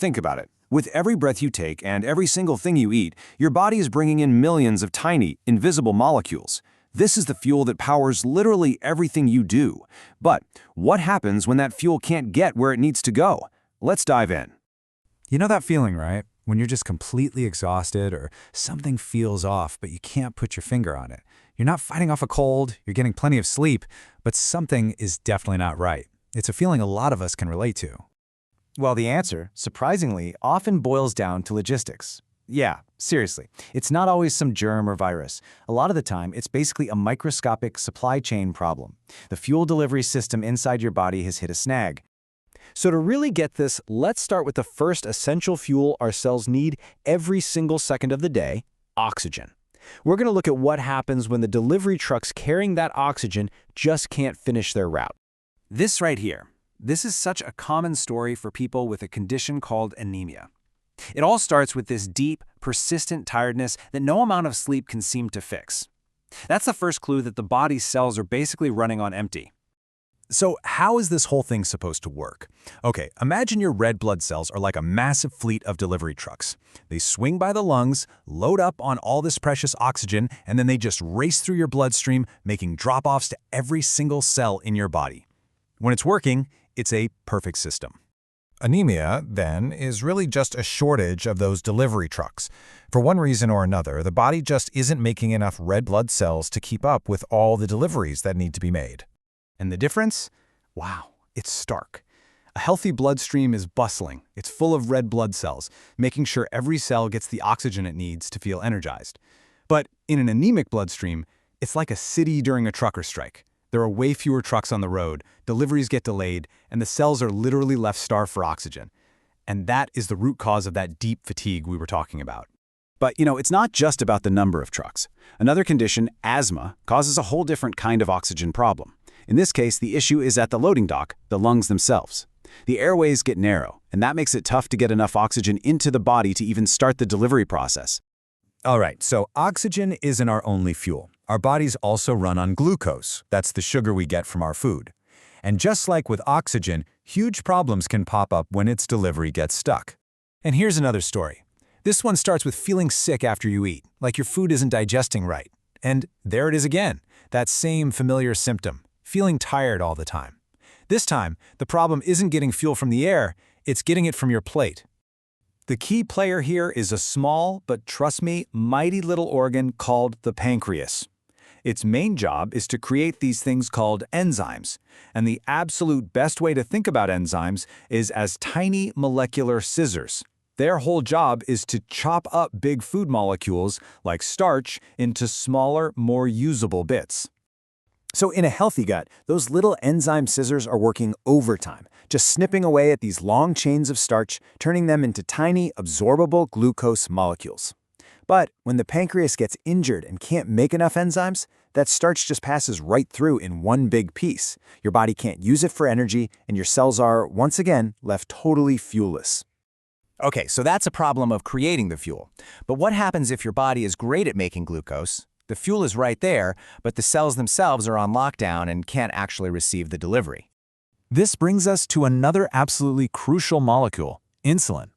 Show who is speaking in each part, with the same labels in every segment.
Speaker 1: Think about it. With every breath you take and every single thing you eat, your body is bringing in millions of tiny, invisible molecules. This is the fuel that powers literally everything you do. But what happens when that fuel can't get where it needs to go? Let's dive in.
Speaker 2: You know that feeling, right? When you're just completely exhausted or something feels off, but you can't put your finger on it. You're not fighting off a cold, you're getting plenty of sleep, but something is definitely not right. It's a feeling a lot of us can relate to.
Speaker 3: Well, the answer, surprisingly, often boils down to logistics. Yeah, seriously, it's not always some germ or virus. A lot of the time, it's basically a microscopic supply chain problem. The fuel delivery system inside your body has hit a snag. So to really get this, let's start with the first essential fuel our cells need every single second of the day, oxygen. We're going to look at what happens when the delivery trucks carrying that oxygen just can't finish their route.
Speaker 1: This right here. This is such a common story for people with a condition called anemia. It all starts with this deep, persistent tiredness that no amount of sleep can seem to fix. That's the first clue that the body's cells are basically running on empty.
Speaker 2: So how is this whole thing supposed to work? Okay, imagine your red blood cells are like a massive fleet of delivery trucks. They swing by the lungs, load up on all this precious oxygen, and then they just race through your bloodstream, making drop-offs to every single cell in your body. When it's working, it's a perfect system.
Speaker 4: Anemia, then, is really just a shortage of those delivery trucks. For one reason or another, the body just isn't making enough red blood cells to keep up with all the deliveries that need to be made.
Speaker 3: And the difference? Wow, it's stark. A healthy bloodstream is bustling. It's full of red blood cells, making sure every cell gets the oxygen it needs to feel energized. But in an anemic bloodstream, it's like a city during a trucker strike. There are way fewer trucks on the road, deliveries get delayed, and the cells are literally left starved for oxygen. And that is the root cause of that deep fatigue we were talking about. But, it's not just about the number of trucks. Another condition, asthma, causes a whole different kind of oxygen problem. In this case, the issue is at the loading dock, the lungs themselves. The airways get narrow, and that makes it tough to get enough oxygen into the body to even start the delivery process.
Speaker 2: All right, so oxygen isn't our only fuel. Our bodies also run on glucose. That's the sugar we get from our food. And just like with oxygen, huge problems can pop up when its delivery gets stuck. And here's another story. This one starts with feeling sick after you eat, like your food isn't digesting right. And there it is again, that same familiar symptom, feeling tired all the time. This time, the problem isn't getting fuel from the air, it's getting it from your plate. The key player here is a small, but trust me, mighty little organ called the pancreas. Its main job is to create these things called enzymes, and the absolute best way to think about enzymes is as tiny molecular scissors. Their whole job is to chop up big food molecules, like starch, into smaller, more usable bits. So in a healthy gut, those little enzyme scissors are working overtime, just snipping away at these long chains of starch, turning them into tiny, absorbable glucose molecules. But when the pancreas gets injured and can't make enough enzymes, that starch just passes right through in one big piece. Your body can't use it for energy, and your cells are, once again, left totally fuelless.
Speaker 3: Okay, so that's a problem of creating the fuel. But what happens if your body is great at making glucose? The fuel is right there, but the cells themselves are on lockdown and can't actually receive the delivery.
Speaker 2: This brings us to another absolutely crucial molecule, insulin.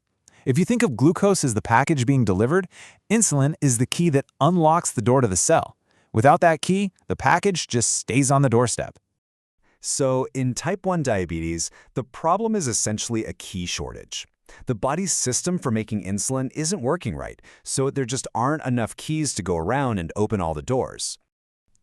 Speaker 2: If you think of glucose as the package being delivered, insulin is the key that unlocks the door to the cell. Without that key, the package just stays on the doorstep.
Speaker 5: So in type 1 diabetes, the problem is essentially a key shortage. The body's system for making insulin isn't working right, so there just aren't enough keys to go around and open all the doors.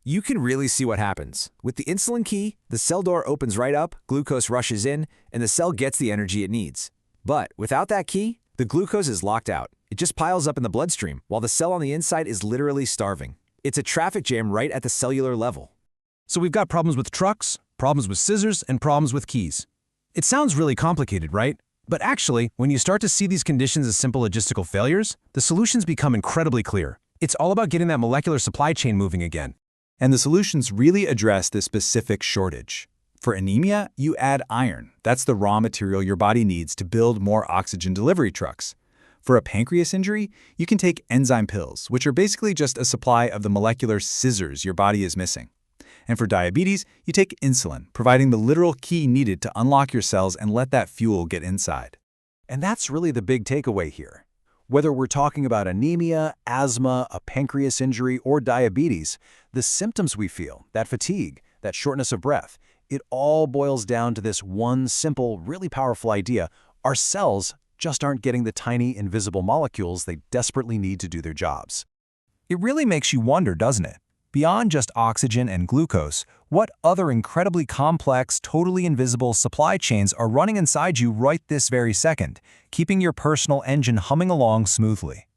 Speaker 3: You can really see what happens. With the insulin key, the cell door opens right up, glucose rushes in, and the cell gets the energy it needs. But without that key, the glucose is locked out. It just piles up in the bloodstream, while the cell on the inside is literally starving. It's a traffic jam right at the cellular level.
Speaker 1: So we've got problems with trucks, problems with scissors, and problems with keys. It sounds really complicated, right? But actually, when you start to see these conditions as simple logistical failures, the solutions become incredibly clear. It's all about getting that molecular supply chain moving again.
Speaker 2: And the solutions really address this specific shortage. For anemia, you add iron. That's the raw material your body needs to build more oxygen delivery trucks. For a pancreas injury, you can take enzyme pills, which are basically just a supply of the molecular scissors your body is missing. And for diabetes, you take insulin, providing the literal key needed to unlock your cells and let that fuel get inside.
Speaker 1: And that's really the big takeaway here. Whether we're talking about anemia, asthma, a pancreas injury, or diabetes, the symptoms we feel, that fatigue, that shortness of breath, it all boils down to this one simple, really powerful idea: our cells just aren't getting the tiny, invisible molecules they desperately need to do their jobs.
Speaker 6: It really makes you wonder, doesn't it? Beyond just oxygen and glucose, what other incredibly complex, totally invisible supply chains are running inside you right this very second, keeping your personal engine humming along smoothly?